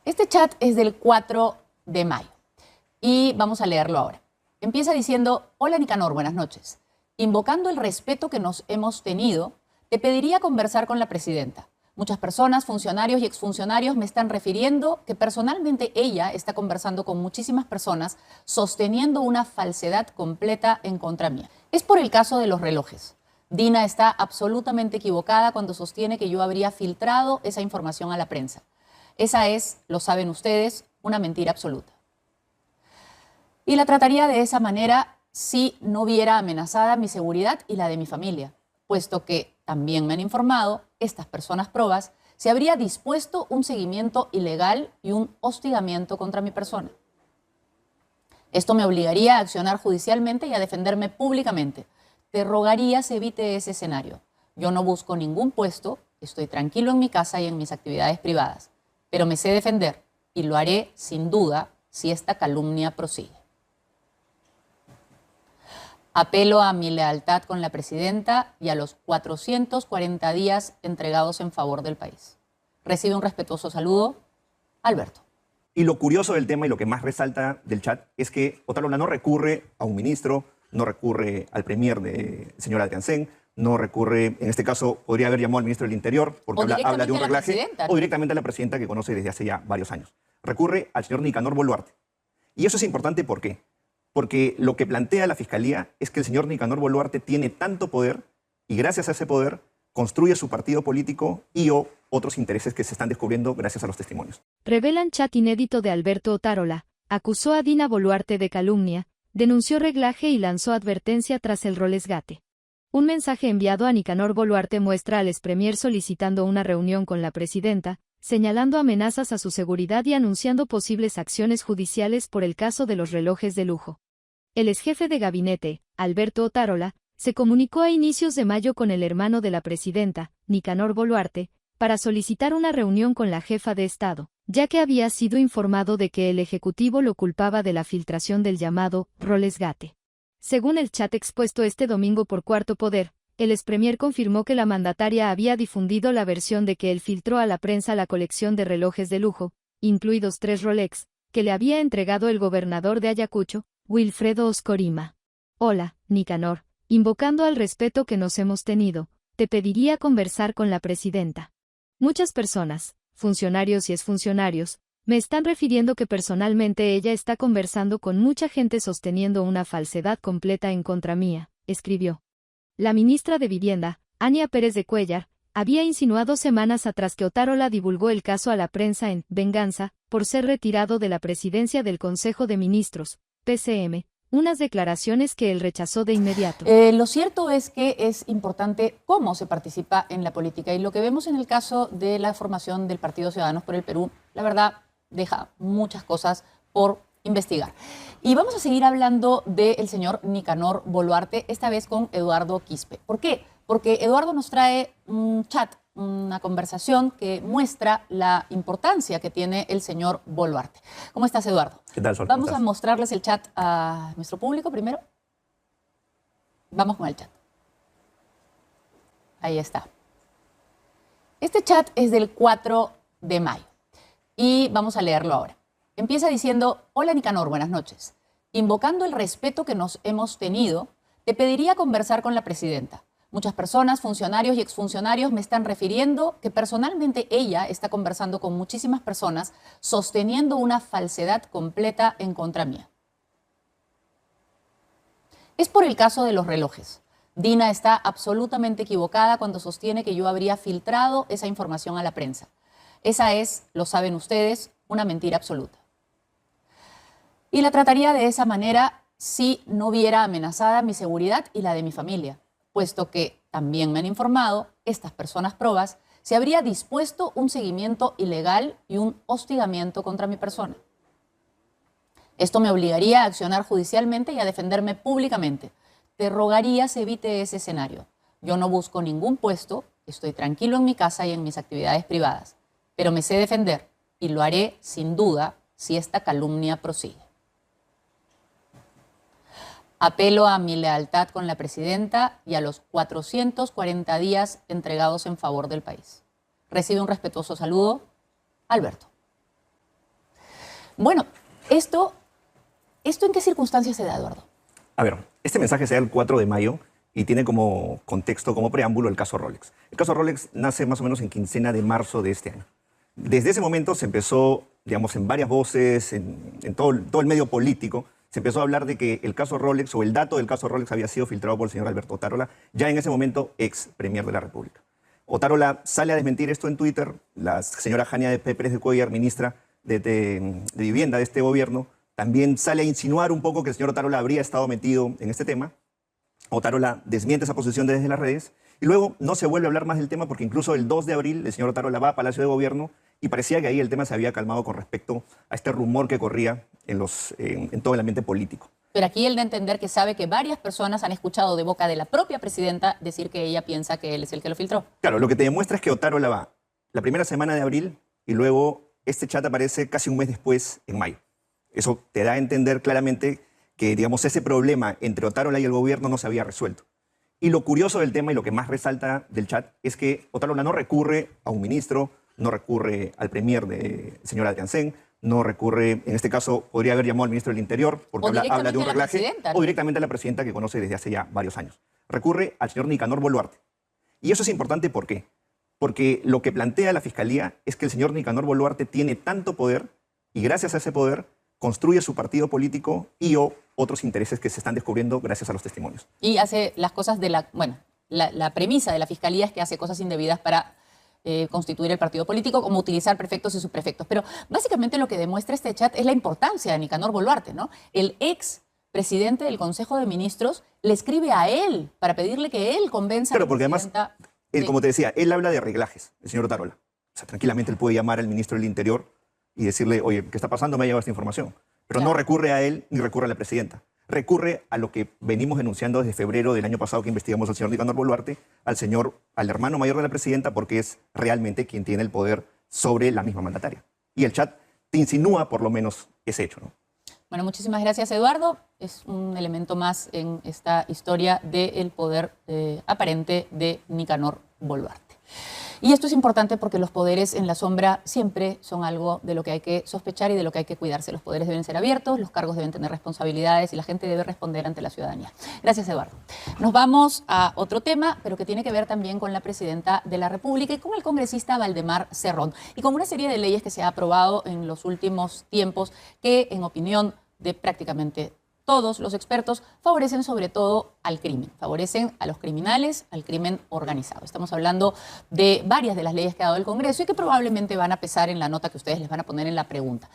Este chat es del 4 de mayo y vamos a leerlo ahora. Empieza diciendo: hola Nicanor, buenas noches. Invocando el respeto que nos hemos tenido, te pediría conversar con la presidenta. Muchas personas, funcionarios y exfuncionarios me están refiriendo que personalmente ella está conversando con muchísimas personas sosteniendo una falsedad completa en contra mía. Es por el caso de los relojes. Dina está absolutamente equivocada cuando sostiene que yo habría filtrado esa información a la prensa. Esa es, lo saben ustedes, una mentira absoluta. Y la trataría de esa manera si no viera amenazada mi seguridad y la de mi familia, puesto que, también me han informado, estas personas probas, se habría dispuesto un seguimiento ilegal y un hostigamiento contra mi persona. Esto me obligaría a accionar judicialmente y a defenderme públicamente. Te rogaría se evite ese escenario. Yo no busco ningún puesto, estoy tranquilo en mi casa y en mis actividades privadas, pero me sé defender y lo haré sin duda si esta calumnia prosigue. Apelo a mi lealtad con la presidenta y a los 440 días entregados en favor del país. Recibe un respetuoso saludo, Alberto. Y lo curioso del tema y lo que más resalta del chat es que Otárola no recurre a un ministro, no recurre al premier de señora Alcancén, no recurre, en este caso, podría haber llamado al ministro del Interior porque habla de un reglaje, o directamente a la presidenta que conoce desde hace ya varios años. Recurre al señor Nicanor Boluarte. Y eso es importante, ¿por qué? Porque lo que plantea la Fiscalía es que el señor Nicanor Boluarte tiene tanto poder y gracias a ese poder construye su partido político y o otros intereses que se están descubriendo gracias a los testimonios. Revelan chat inédito de Alberto Otárola, acusó a Dina Boluarte de calumnia, denunció reglaje y lanzó advertencia tras el rolesgate. Un mensaje enviado a Nicanor Boluarte muestra al expremier solicitando una reunión con la presidenta, señalando amenazas a su seguridad y anunciando posibles acciones judiciales por el caso de los relojes de lujo. El exjefe de gabinete, Alberto Otárola, se comunicó a inicios de mayo con el hermano de la presidenta, Nicanor Boluarte, para solicitar una reunión con la jefa de Estado, ya que había sido informado de que el Ejecutivo lo culpaba de la filtración del llamado rolesgate. Según el chat expuesto este domingo por Cuarto Poder, el expremier confirmó que la mandataria había difundido la versión de que él filtró a la prensa la colección de relojes de lujo, incluidos 3 Rolex, que le había entregado el gobernador de Ayacucho, Wilfredo Oscorima. Hola, Nicanor, invocando al respeto que nos hemos tenido, te pediría conversar con la presidenta. Muchas personas, funcionarios y exfuncionarios, me están refiriendo que personalmente ella está conversando con mucha gente sosteniendo una falsedad completa en contra mía, escribió. La ministra de Vivienda, Ania Pérez de Cuéllar, había insinuado semanas atrás que Otárola divulgó el caso a la prensa en venganza por ser retirado de la presidencia del Consejo de Ministros, PCM, unas declaraciones que él rechazó de inmediato. Lo cierto es que es importante cómo se participa en la política y lo que vemos en el caso de la formación del Partido Ciudadanos por el Perú, la verdad, deja muchas cosas por investigar. Y vamos a seguir hablando del señor Nicanor Boluarte, esta vez con Eduardo Quispe. ¿Por qué? Porque Eduardo nos trae un chat, una conversación que muestra la importancia que tiene el señor Boluarte. ¿Cómo estás, Eduardo? ¿Qué tal, Sol? Vamos a mostrarles el chat a nuestro público primero. Vamos con el chat. Ahí está. Este chat es del 4 de mayo y vamos a leerlo ahora. Empieza diciendo: hola Nicanor, buenas noches. Invocando el respeto que nos hemos tenido, te pediría conversar con la presidenta. Muchas personas, funcionarios y exfuncionarios me están refiriendo que personalmente ella está conversando con muchísimas personas sosteniendo una falsedad completa en contra mía. Es por el caso de los relojes. Dina está absolutamente equivocada cuando sostiene que yo habría filtrado esa información a la prensa. Esa es, lo saben ustedes, una mentira absoluta. Y la trataría de esa manera si no viera amenazada mi seguridad y la de mi familia, puesto que, también me han informado, estas personas probas, se habría dispuesto un seguimiento ilegal y un hostigamiento contra mi persona. Esto me obligaría a accionar judicialmente y a defenderme públicamente. Te rogaría se evite ese escenario. Yo no busco ningún puesto, estoy tranquilo en mi casa y en mis actividades privadas, pero me sé defender y lo haré sin duda si esta calumnia prosigue. Apelo a mi lealtad con la presidenta y a los 440 días entregados en favor del país. Recibe un respetuoso saludo, Alberto. Bueno, ¿esto en qué circunstancias se da, Eduardo? A ver, este mensaje se da el 4 de mayo y tiene como contexto, como preámbulo, el caso Rolex. El caso Rolex nace más o menos en quincena de marzo de este año. Desde ese momento se empezó, digamos, en varias voces, en todo el medio político, se empezó a hablar de que el caso Rolex o el dato del caso Rolex había sido filtrado por el señor Alberto Otárola, ya en ese momento ex premier de la República. Otárola sale a desmentir esto en Twitter, la señora Jania de Pérez de Cuellar, ministra de Vivienda de este gobierno, también sale a insinuar un poco que el señor Otárola habría estado metido en este tema. Otárola desmiente esa posición desde las redes y luego no se vuelve a hablar más del tema porque incluso el 2 de abril el señor Otárola va a Palacio de Gobierno y parecía que ahí el tema se había calmado con respecto a este rumor que corría en todo el ambiente político. Pero aquí él da a entender que sabe que varias personas han escuchado de boca de la propia presidenta decir que ella piensa que él es el que lo filtró. Claro, lo que te demuestra es que Otárola va la primera semana de abril y luego este chat aparece casi un mes después, en mayo. Eso te da a entender claramente que, digamos, ese problema entre Otárola y el gobierno no se había resuelto. Y lo curioso del tema y lo que más resalta del chat es que Otárola no recurre a un ministro, no recurre al premier del señor Adrián Sen, no recurre, en este caso, podría haber llamado al ministro del Interior porque habla de un reglaje, ¿no? o directamente a la presidenta que conoce desde hace ya varios años. Recurre al señor Nicanor Boluarte. Y eso es importante, ¿por qué? Porque lo que plantea la Fiscalía es que el señor Nicanor Boluarte tiene tanto poder y gracias a ese poder construye su partido político y o otros intereses que se están descubriendo gracias a los testimonios. Y hace las cosas de la premisa de la Fiscalía es que hace cosas indebidas para constituir el partido político, como utilizar prefectos y subprefectos. Pero básicamente lo que demuestra este chat es la importancia de Nicanor Boluarte, ¿no? El ex presidente del Consejo de Ministros le escribe a él para pedirle que él convenza a la presidenta. Además, como te decía, él habla de arreglajes, el señor Otárola. O sea, tranquilamente él puede llamar al ministro del Interior y decirle, oye, ¿qué está pasando? Me ha llegado esta información. Pero no recurre a él ni recurre a la presidenta. Recurre a lo que venimos denunciando desde febrero del año pasado que investigamos al señor Nicanor Boluarte, al hermano mayor de la presidenta, porque es realmente quien tiene el poder sobre la misma mandataria. Y el chat te insinúa por lo menos ese hecho, ¿no? Bueno, muchísimas gracias, Eduardo. Es un elemento más en esta historia del poder aparente de Nicanor Boluarte. Y esto es importante porque los poderes en la sombra siempre son algo de lo que hay que sospechar y de lo que hay que cuidarse. Los poderes deben ser abiertos, los cargos deben tener responsabilidades y la gente debe responder ante la ciudadanía. Gracias, Eduardo. Nos vamos a otro tema, pero que tiene que ver también con la presidenta de la República y con el congresista Valdemar Cerrón y con una serie de leyes que se ha aprobado en los últimos tiempos que, en opinión de prácticamente todos los expertos, favorecen sobre todo al crimen, favorecen a los criminales, al crimen organizado. Estamos hablando de varias de las leyes que ha dado el Congreso y que probablemente van a pesar en la nota que ustedes les van a poner en la pregunta.